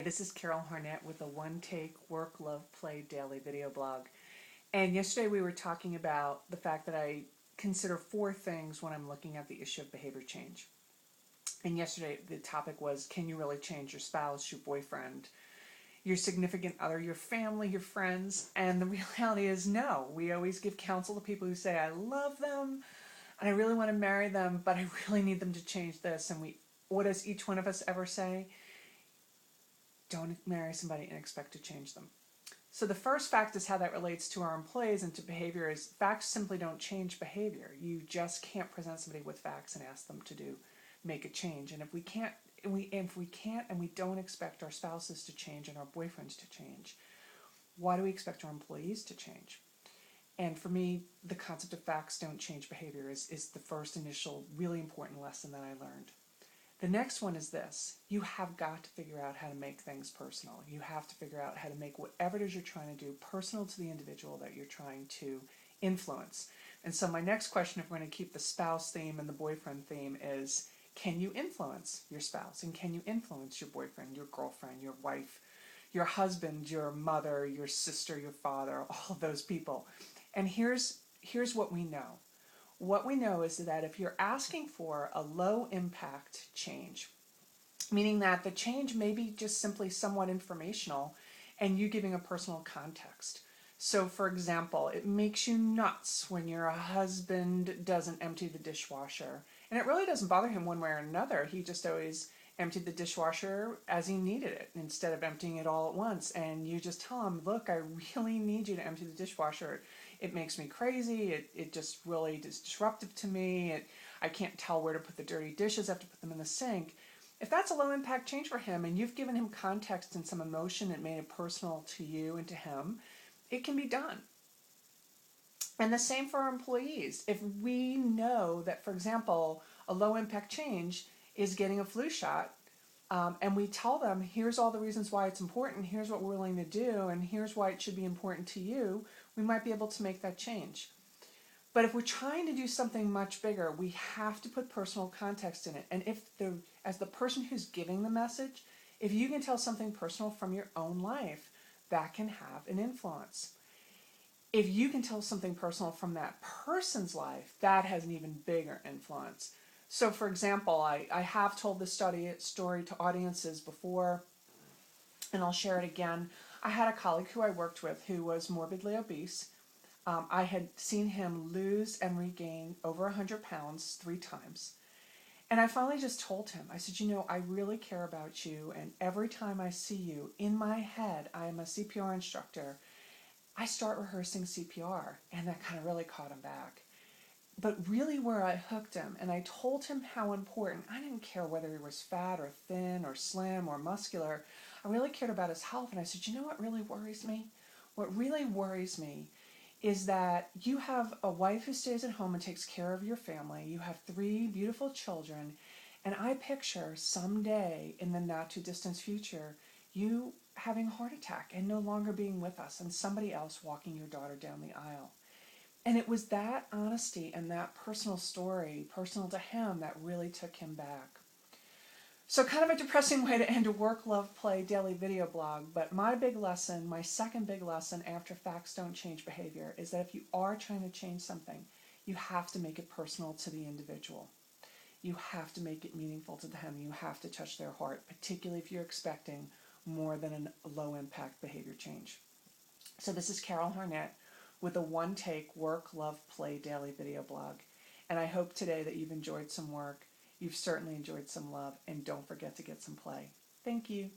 This is Harnett with a one-take Work.Love.Play Daily video blog. And yesterday we were talking about the fact that I consider 4 things when I'm looking at the issue of behavior change. And yesterday the topic was, can you really change your spouse, your boyfriend, your significant other, your family, your friends? And the reality is no. We always give counsel to people who say, I love them and I really want to marry them, but I really need them to change this. And what does each one of us ever say? Don't marry somebody and expect to change them. So the first fact is how that relates to our employees and to behavior is facts simply don't change behavior. You just can't present somebody with facts and ask them to make a change. And if we can't and we don't expect our spouses to change and our boyfriends to change, why do we expect our employees to change? And for me, the concept of facts don't change behavior is the first initial really important lesson that I learned. The next one is this: you have got to figure out how to make things personal. You have to figure out how to make whatever it is you're trying to do personal to the individual that you're trying to influence. And so my next question, if we're going to keep the spouse theme and the boyfriend theme, is can you influence your spouse? And can you influence your boyfriend, your girlfriend, your wife, your husband, your mother, your sister, your father, all of those people? And here's what we know. What we know is that if you're asking for a low impact change, meaning that the change may be just simply somewhat informational and you giving a personal context. So for example, it makes you nuts when your husband doesn't empty the dishwasher. And it really doesn't bother him one way or another. He just always emptied the dishwasher as he needed it instead of emptying it all at once. And you just tell him, look, I really need you to empty the dishwasher. It makes me crazy. It just really is disruptive to me. I can't tell where to put the dirty dishes. I have to put them in the sink. If that's a low impact change for him and you've given him context and some emotion and made it personal to you and to him, it can be done. And the same for our employees. If we know that, for example, a low impact change is getting a flu shot, and we tell them, here's all the reasons why it's important, here's what we're willing to do, and here's why it should be important to you, we might be able to make that change. But if we're trying to do something much bigger, we have to put personal context in it. And as the person who's giving the message, if you can tell something personal from your own life, that can have an influence. If you can tell something personal from that person's life, that has an even bigger influence. So for example, I have told this story to audiences before, and I'll share it again. I had a colleague who I worked with who was morbidly obese. I had seen him lose and regain over 100 pounds 3 times. And I finally just told him, I said, I really care about you, and every time I see you, in my head, I am a CPR instructor, I start rehearsing CPR, and that kind of really caught him back. But really where I hooked him, and I told him how important, I didn't care whether he was fat or thin or slim or muscular, I really cared about his health. And I said, what really worries me? What really worries me is that you have a wife who stays at home and takes care of your family. You have 3 beautiful children, and I picture someday in the not too distant future, you having a heart attack and no longer being with us, and somebody else walking your daughter down the aisle. And it was that honesty and that personal story, personal to him, that really took him back. So kind of a depressing way to end a Work, Love, Play daily video blog, but my second big lesson after facts don't change behavior is that if you are trying to change something, you have to make it personal to the individual. You have to make it meaningful to them. You have to touch their heart, particularly if you're expecting more than a low impact behavior change. So this is Harnett with a one-take Work, Love, Play daily video blog. And I hope today that you've enjoyed some work, you've certainly enjoyed some love, and don't forget to get some play. Thank you.